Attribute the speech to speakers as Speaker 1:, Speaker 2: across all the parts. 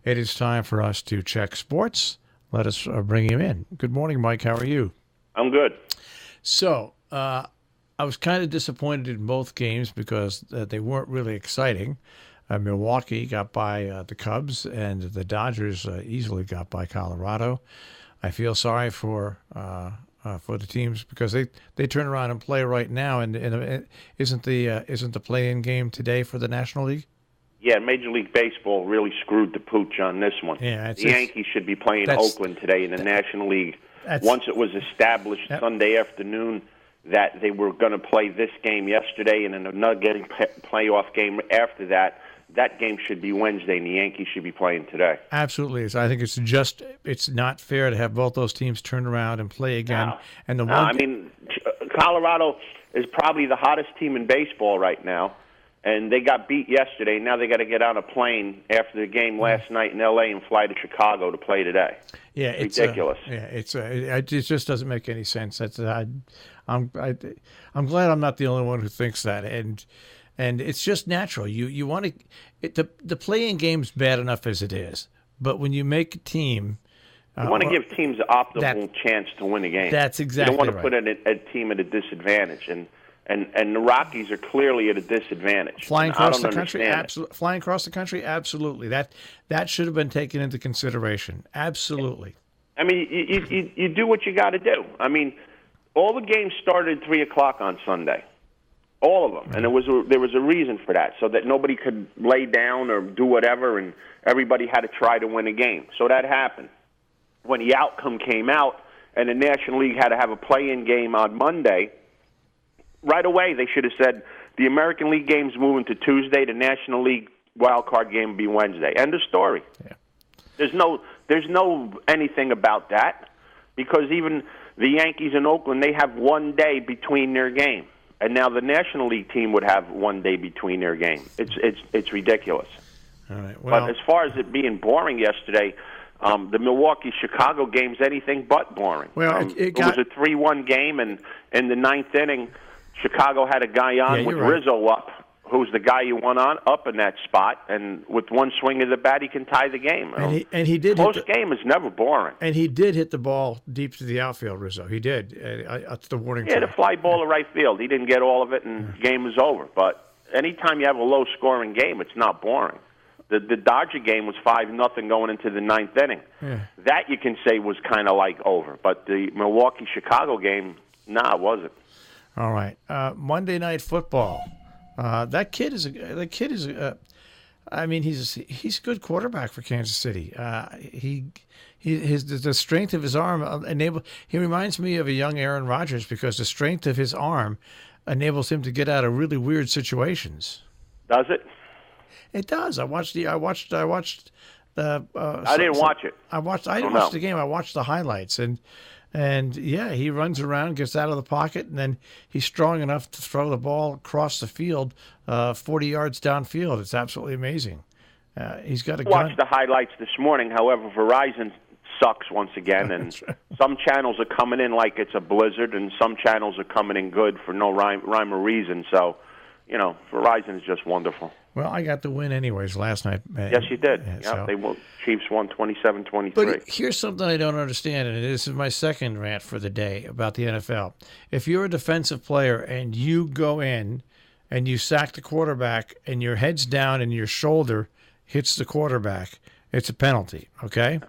Speaker 1: It is time for us to check sports. Let us bring him in. Good morning, Mike. How are you?
Speaker 2: I'm good.
Speaker 1: So, I was kind of disappointed in both games because they weren't really exciting. Milwaukee got by the Cubs, and the Dodgers easily got by Colorado. I feel sorry for the teams because they turn around and play right now. And isn't the play-in game today for the National League?
Speaker 2: Yeah, Major League Baseball really screwed the pooch on this one.
Speaker 1: Yeah,
Speaker 2: the Yankees should be playing Oakland today in the National League. Once it was established Sunday afternoon that they were going to play this game yesterday and then another playoff game after that, that game should be Wednesday, and the Yankees should be playing today.
Speaker 1: Absolutely. I think it's not fair to have both those teams turn around and play again.
Speaker 2: Colorado is probably the hottest team in baseball right now, and they got beat yesterday. Now they got to get on a plane after the game last night in L.A. and fly to Chicago to play today.
Speaker 1: Yeah, it's
Speaker 2: ridiculous.
Speaker 1: It just doesn't make any sense. I'm glad I'm not the only one who thinks that, and it's just natural. You want to the play-in game's bad enough as it is, but when you make a team,
Speaker 2: you want to give teams an optimal chance to win a game.
Speaker 1: That's exactly right.
Speaker 2: You don't want to put a team at a disadvantage, and the Rockies are clearly at a disadvantage.
Speaker 1: Flying across the country, absolutely. That should have been taken into consideration. Absolutely.
Speaker 2: I mean, you do what you got to do. I mean, all the games started at 3:00 on Sunday. All of them, and there was a reason for that, so that nobody could lay down or do whatever, and everybody had to try to win a game. So that happened. When the outcome came out, and the National League had to have a play-in game on Monday, right away they should have said the American League game's moving to Tuesday, the National League wild card game will be Wednesday. End of story.
Speaker 1: Yeah.
Speaker 2: There's no anything about that, because even the Yankees in Oakland, they have 1 day between their game. And now the National League team would have 1 day between their game. It's ridiculous.
Speaker 1: All right. Well,
Speaker 2: but as far as it being boring yesterday, the Milwaukee-Chicago game's anything but boring.
Speaker 1: Well,
Speaker 2: it was a 3-1 game, and in the ninth inning, Chicago had a guy on with Rizzo up, who's the guy you want on up in that spot, and with one swing of the bat, he can tie the game.
Speaker 1: And he did.
Speaker 2: Close game is never boring.
Speaker 1: And he did hit the ball deep to the outfield, Rizzo. He did. That's the warning.
Speaker 2: Yeah, the fly ball to right field. He didn't get all of it, and the game was over. But anytime you have a low-scoring game, it's not boring. The Dodger game was 5-0 going into the ninth inning.
Speaker 1: Yeah.
Speaker 2: That you can say was kind of like over. But the Milwaukee-Chicago game, it wasn't.
Speaker 1: All right. Monday Night Football. That kid is I mean, he's a good quarterback for Kansas City. The strength of his arm he reminds me of a young Aaron Rodgers, because the strength of his arm enables him to get out of really weird situations.
Speaker 2: Does it?
Speaker 1: It does. I didn't watch it. I watched the game. I watched the highlights, and yeah, he runs around, gets out of the pocket, and then he's strong enough to throw the ball across the field, 40 yards downfield. It's absolutely amazing. He's got a gun.
Speaker 2: Watched the highlights this morning. However, Verizon sucks once again, and some channels are coming in like it's a blizzard, and some channels are coming in good for no rhyme or reason. So, Verizon is just wonderful.
Speaker 1: Well, I got the win anyways last night.
Speaker 2: Yes, you did. Chiefs won 27-23.
Speaker 1: But here's something I don't understand, and this is my second rant for the day about the NFL. If you're a defensive player and you go in and you sack the quarterback and your head's down and your shoulder hits the quarterback, it's a penalty, okay?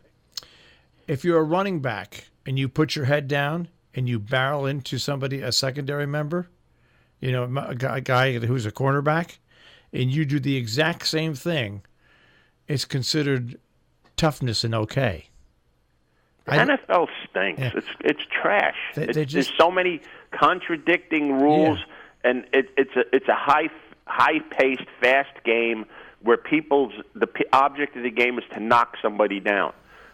Speaker 1: If you're a running back and you put your head down and you barrel into somebody, a secondary member, a guy who's a cornerback, and you do the exact same thing, it's considered toughness and okay.
Speaker 2: The NFL stinks. Yeah. It's trash. There's so many contradicting rules, and it's a high-paced, fast game where the object of the game is to knock somebody down,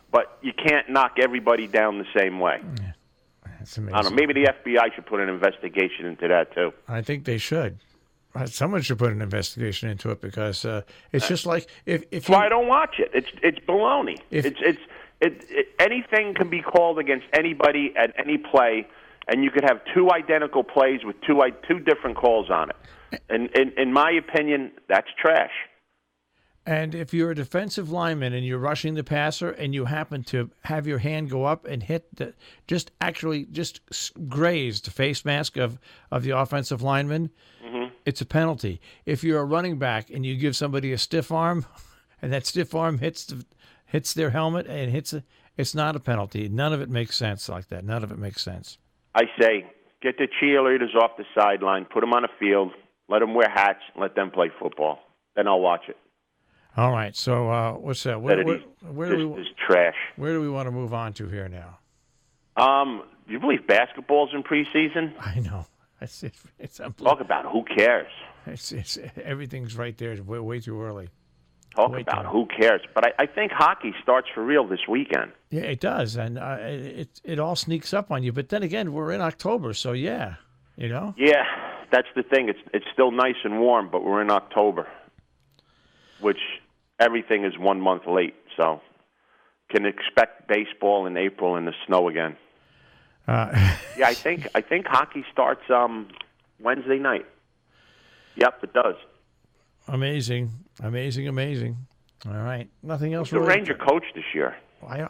Speaker 2: but you can't knock everybody down the same way.
Speaker 1: Yeah. That's amazing.
Speaker 2: I don't know. Maybe the FBI should put an investigation into that too.
Speaker 1: I think they should. Someone should put an investigation into it, because it's just like if
Speaker 2: I don't watch it. It's baloney. Anything can be called against anybody at any play, and you could have two identical plays with two different calls on it. And in my opinion, that's trash.
Speaker 1: And if you're a defensive lineman and you're rushing the passer and you happen to have your hand go up and hit just graze the face mask of the offensive lineman, it's a penalty. If you're a running back and you give somebody a stiff arm and that stiff arm hits their helmet and it's not a penalty. None of it makes sense like that. None of it makes sense.
Speaker 2: I say, get the cheerleaders off the sideline, put them on the field, let them wear hats, and let them play football. Then I'll watch it.
Speaker 1: All right. So what's that?
Speaker 2: This is trash.
Speaker 1: Where do we want to move on to here now?
Speaker 2: Do you believe basketball's in preseason?
Speaker 1: I know. It's unbelievable.
Speaker 2: Talk about who cares.
Speaker 1: It's everything's right there. It's way too early.
Speaker 2: Talk about who cares. But I think hockey starts for real this weekend.
Speaker 1: Yeah, it does, and it all sneaks up on you. But then again, we're in October, so yeah, you know.
Speaker 2: Yeah, that's the thing. It's still nice and warm, but we're in October, which everything is 1 month late. So can expect baseball in April in the snow again. Yeah, I think hockey starts Wednesday night. Yep, it does.
Speaker 1: Amazing. All right, nothing else.
Speaker 2: Who's the Ranger coach this year?
Speaker 1: I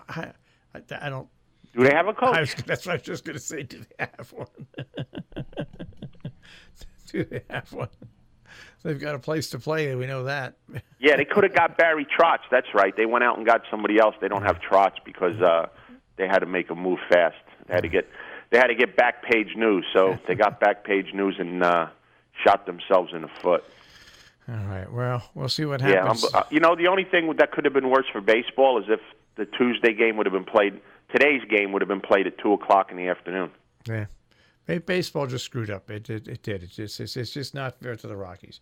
Speaker 1: don't.
Speaker 2: Do they have a coach?
Speaker 1: That's what I was just going to say. Do they have one? Do they have one? They've got a place to play, and we know that.
Speaker 2: Yeah, they could have got Barry Trotz. That's right. They went out and got somebody else. They don't have Trotz because they had to make a move fast. They had to get back page news. So they got back page news and shot themselves in the foot.
Speaker 1: All right. Well, we'll see what happens.
Speaker 2: Yeah, the only thing that could have been worse for baseball is if the Tuesday game would have been played. Today's game would have been played at 2:00 in the afternoon.
Speaker 1: Yeah. Baseball just screwed up. It did. It's just not fair to the Rockies.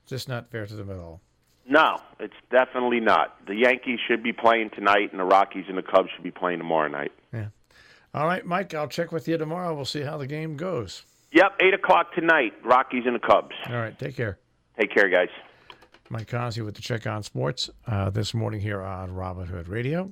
Speaker 1: It's just not fair to them at all.
Speaker 2: No, it's definitely not. The Yankees should be playing tonight, and the Rockies and the Cubs should be playing tomorrow night.
Speaker 1: Yeah. All right, Mike, I'll check with you tomorrow. We'll see how the game goes.
Speaker 2: Yep, 8:00 tonight, Rockies and the Cubs.
Speaker 1: All right, take care.
Speaker 2: Take care, guys.
Speaker 1: Mike Cozzi with the Check on Sports this morning here on Robin Hood Radio.